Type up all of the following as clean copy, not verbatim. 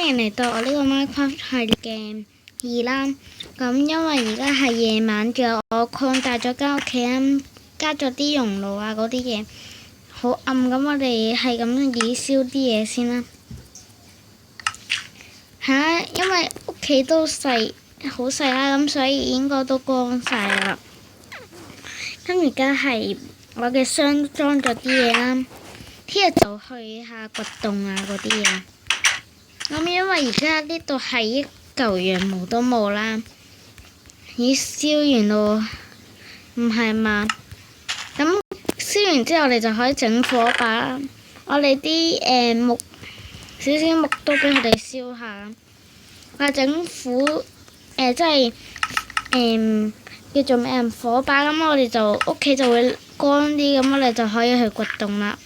迎嚟到我呢個 Minecraft 系列嘅2啦。咁因為而家係夜晚，仲有我擴大咗間屋企啦，加咗啲熔爐啊嗰啲嘢，好暗。咁我哋係咁以燒啲嘢先啦。因為屋企都細，好細啦，咁所以應該都光晒啦。咁而家係我嘅箱裝咗啲嘢啦，聽日就去下掘洞啊嗰啲嘢。咁因為而家呢度係一嚿羊毛都冇啦，已燒完咯，唔係嘛？咁燒完之後，我哋就可以整火把啦。我哋啲木少少木都俾佢哋燒下。我整即係叫做咩火把，咁我哋就屋企就會乾啲，咁我哋就可以去掘洞啦。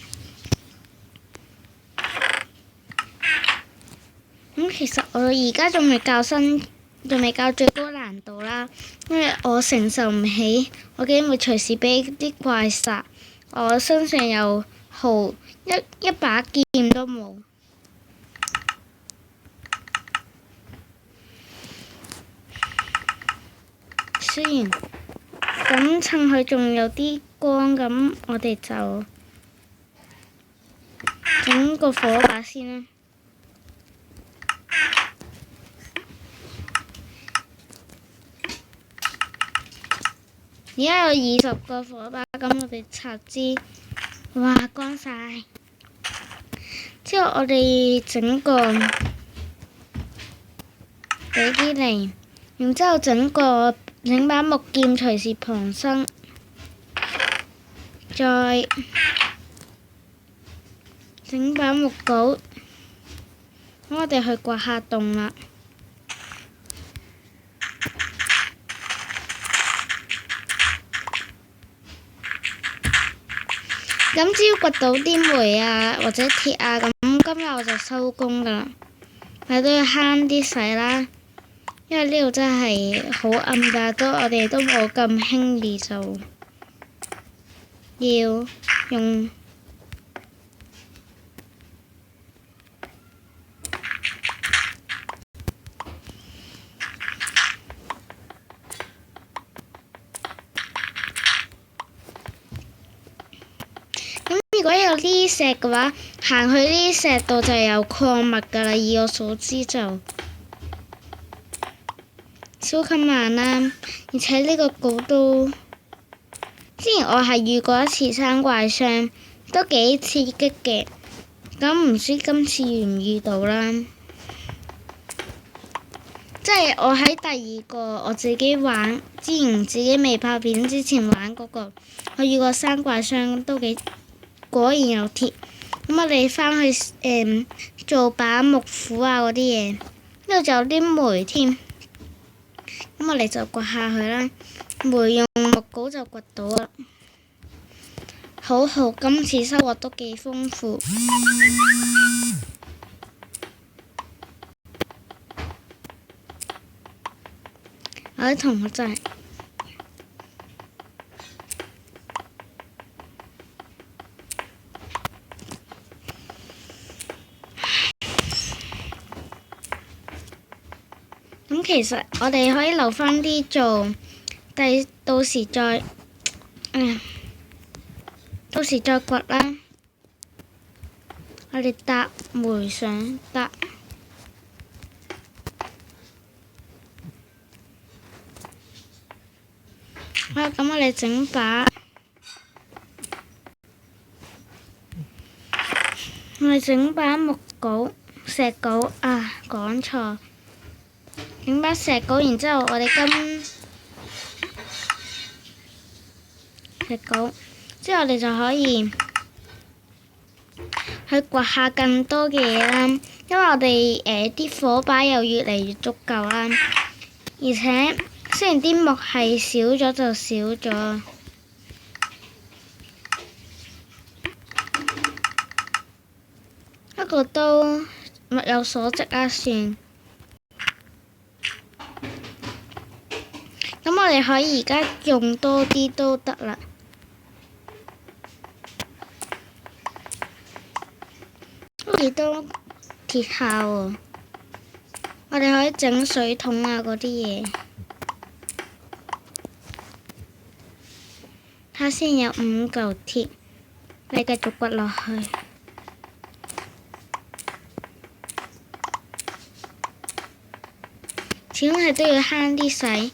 咁其實我而家仲未教最高難度啦，因為我承受唔起，我驚會隨時俾啲怪殺。我身上有一把劍都冇。雖然咁趁佢仲有啲光，咁我哋就整個火把先啦。而家有20個火把，咁我哋插支，哇乾晒。之後我哋整啲嚟，然之後整把木劍隨時旁身，再整把木鎬，咁我哋去掘下洞啦。咁只要掘到啲煤啊或者鐵啊，咁今日我就收工噶啦。但係都要慳啲使啦，因為呢度真係好暗㗎，我哋都冇咁輕易就要用。如果有啲石嘅話，行去啲石度就有礦物㗎啦。以我所知就超級慢啦，而且呢個稿都之前我係遇過一次生怪傷，都幾刺激嘅。咁唔知今次遇唔遇到啦？即係我喺第二個我自己玩之前自己未拍片之前玩嗰個，我遇過生怪傷都幾。果然有鐵，咁我哋返去做把木斧啊嗰啲嘢，呢度仲有啲煤添，咁我哋就掘下去啦。煤用木鎬就掘到啦，好，今次收穫都幾豐富。我啲同學真係〜咁其實我哋可以留返啲做，到時再掘啦。我哋搭煤上搭。好，咁我哋整把木鎬、石鎬啊，講錯。整把石鎬，然之後我哋石鎬，之後我哋就可以去掘下更多嘅嘢啦。因為我哋啲火把又越嚟越足夠啦，而且雖然啲木係少咗就少咗，不過都物有所值啦，算。咁我哋可以而家用多啲都得啦。幾多鐵效喎？我哋可以整水桶啊嗰啲嘢。睇下先有5嚿鐵，你繼續掘落去。始終係都要慳啲使。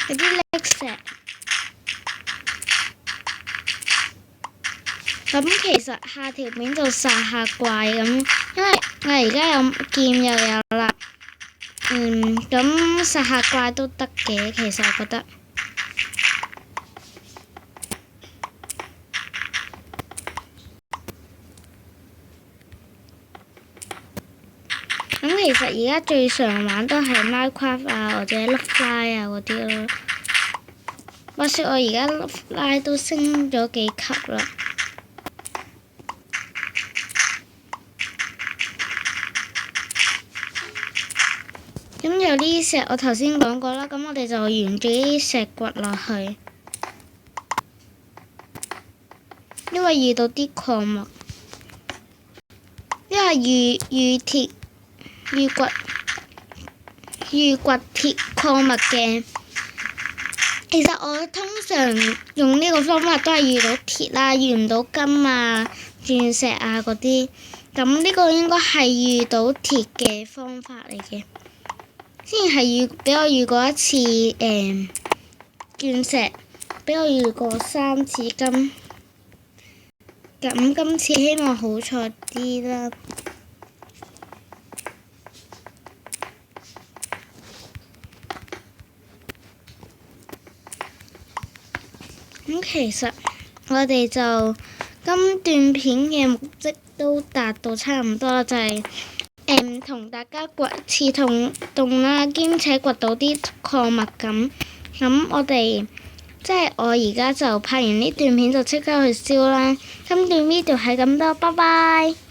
有啲礫石。咁其實下條片就殺下怪咁，因為我而家有劍又有啦。咁殺下怪都得嘅，其實我覺得。咁其實而家最常玩都係 Minecraft 啊，或者 Love-Live 啊嗰啲咯。話說我而家 Love-Live 都升咗幾級啦。咁有啲石我頭先講過啦，咁我哋就沿住啲石掘落去，因為遇到啲礦物，因為遇鐵鐵礦物嘅。其實我通常用呢個方法都係遇到鐵啦，遇唔到金啊、鑽石啊嗰啲。咁呢個應該係遇到鐵嘅方法嚟嘅。之前係俾我遇過一次鑽石，俾我遇過3次金。咁今次希望好彩啲啦。咁其實我哋就今段片嘅目的都達到差唔多，就係同大家掘刺洞啦，兼且掘到啲礦物咁。咁我哋即係我而家就拍完呢段片就即刻去燒啦。今段 video 係咁多，拜拜。